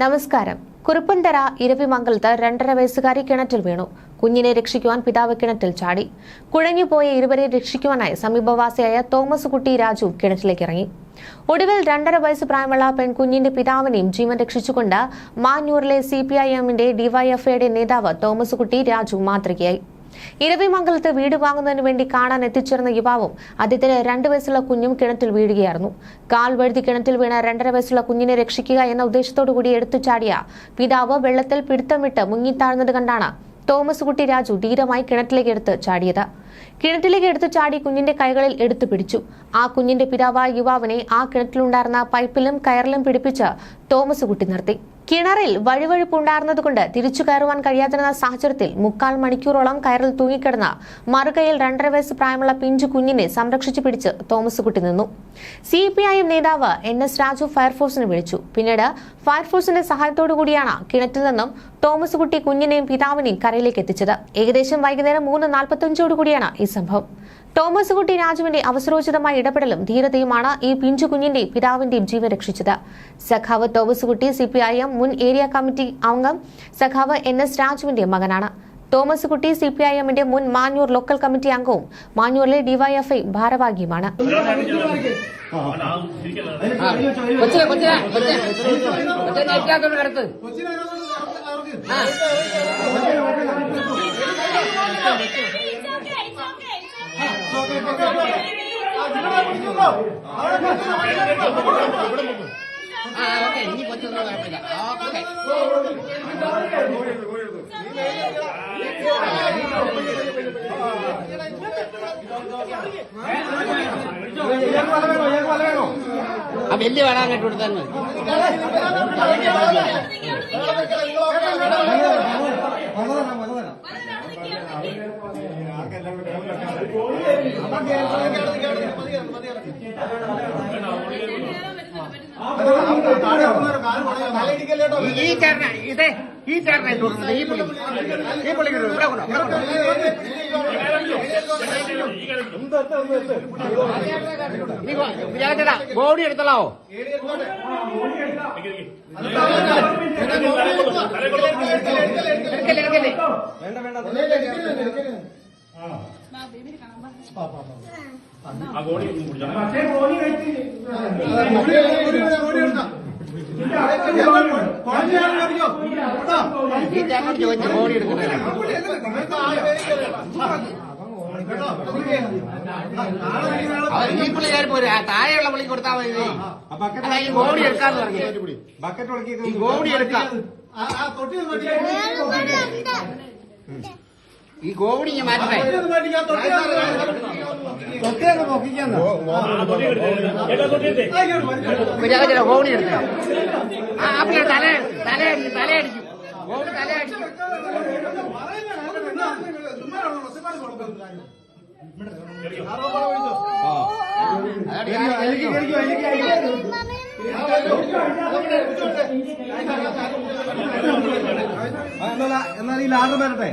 നമസ്കാരം. കുറുപ്പന്തറ ഇരവിമംഗലത്ത് 2.5 വയസ്സുകാരി കിണറ്റിൽ വീണു. കുഞ്ഞിനെ രക്ഷിക്കുവാൻ പിതാവ് കിണറ്റിൽ ചാടി. കുഴഞ്ഞുപോയ ഇരുവരെ രക്ഷിക്കുവാനായി സമീപവാസിയായ തോമസ് കുട്ടി രാജു കിണറ്റിലേക്ക് ഇറങ്ങി. ഒടുവിൽ 2.5 വയസ്സ് പ്രായമുള്ള പെൺകുഞ്ഞിന്റെ പിതാവിനെയും ജീവൻ രക്ഷിച്ചുകൊണ്ട് മാഞ്ഞൂരിലെ CPIMന്റെ ഡിവൈഎഫ്ഐയുടെ നേതാവ് തോമസ് കുട്ടി രാജു മാതൃകയായി. ഇരവിമംഗലത്ത് വീട് വാങ്ങുന്നതിന് വേണ്ടി കാണാൻ എത്തിച്ചേർന്ന യുവാവും അദ്ദേഹത്തിന് 2 വയസ്സുള്ള കുഞ്ഞും കിണറ്റിൽ വീഴുകയായിരുന്നു. കാൽ വഴുതി കിണറ്റിൽ വീണ 2.5 വയസ്സുള്ള കുഞ്ഞിനെ രക്ഷിക്കുക എന്ന ഉദ്ദേശത്തോടുകൂടി എടുത്തു ചാടിയ പിതാവ് വെള്ളത്തിൽ പിടുത്തം വിട്ട് മുങ്ങിത്താഴ്ന്നത് കണ്ടാണ് തോമസ് കുട്ടി രാജു ധീരമായി കിണറ്റിലേക്ക് എടുത്ത് ചാടിയത്. കിണറ്റിലേക്ക് എടുത്തു ചാടി കുഞ്ഞിന്റെ കൈകളിൽ എടുത്തു പിടിച്ചു. ആ കുഞ്ഞിന്റെ പിതാവായ യുവാവിനെ ആ കിണറ്റിലുണ്ടായിരുന്ന പൈപ്പിലും കയറിലും പിടിപ്പിച്ച് തോമസ് കുട്ടി നിർത്തി. കിണറിൽ വഴുവഴുപ്പുണ്ടായിരുന്നതുകൊണ്ട് തിരിച്ചു കയറുവാൻ കഴിയാതിരുന്ന സാഹചര്യത്തിൽ 3/4 മണിക്കൂറോളം കയറിൽ തൂങ്ങിക്കിടന്ന മറുകൈയിൽ 2.5 വയസ്സ് പ്രായമുള്ള പിഞ്ചു കുഞ്ഞിനെ സംരക്ഷിച്ചു പിടിച്ച് തോമസ് കുട്ടി നിന്നു. CPIM നേതാവ് NS രാജു ഫയർഫോഴ്സിനെ വിളിച്ചു. പിന്നീട് ഫയർഫോഴ്സിന്റെ സഹായത്തോടുകൂടിയാണ് കിണറ്റിൽ നിന്നും തോമസ് കുട്ടി കുഞ്ഞിനെയും പിതാവിനെയും കരയിലേക്ക് എത്തിച്ചത്. ഏകദേശം വൈകുന്നേരം 3:45 ഈ സംഭവം. തോമസ് കുട്ടി രാജുവിന്റെ അവസരോചിതമായ ഇടപെടലും ധീരതയുമാണ് ഈ പിഞ്ചു കുഞ്ഞിന്റെയും പിതാവിന്റെയും ജീവൻ രക്ഷിച്ചത്. സഖാവ് തോമസ് കുട്ടി CPIM മുൻ ഏരിയ കമ്മിറ്റി അംഗം സഖാവ് NS രാജുവിന്റെ മകനാണ്. തോമസ് കുട്ടി CPIMന്റെ മുൻ മാഞ്ഞൂർ ലോക്കൽ കമ്മിറ്റി അംഗവും മാഞ്ഞൂരിലെ ഡിവൈഎഫ്ഐ ഭാരവാഹിയുമാണ്. വലിയ വരാൻ കേട്ട് കൊടുത്താൽ ഈ ചേട്ടനായി തോന്നുന്നത് ഈ പുള്ളിക്ക് ഇവിടെ കൊണ്ടോ വിചാരിച്ചടാ ബോഡി എടുത്തളാവോ? ഈ ചേട്ടൻ ചോദിച്ച ബോഡി എടുക്കുന്നില്ല. ഈ പുള്ളി കയറി പോരെ, താഴെയുള്ള പുള്ളി കൊടുത്താൽ മതി. ബോഡി എടുക്കാന്ന് പറഞ്ഞു. ഈ ബോഡി എടുക്കാം. ഈ ഗോവണി ഞാൻ മാറ്റട്ടെ. ഗോവണി എടുക്കാം. ആ തലയടിക്കും. ഗോവണി തലയടിക്കും. എന്നാൽ ഈ ലാഡർ വരട്ടെ.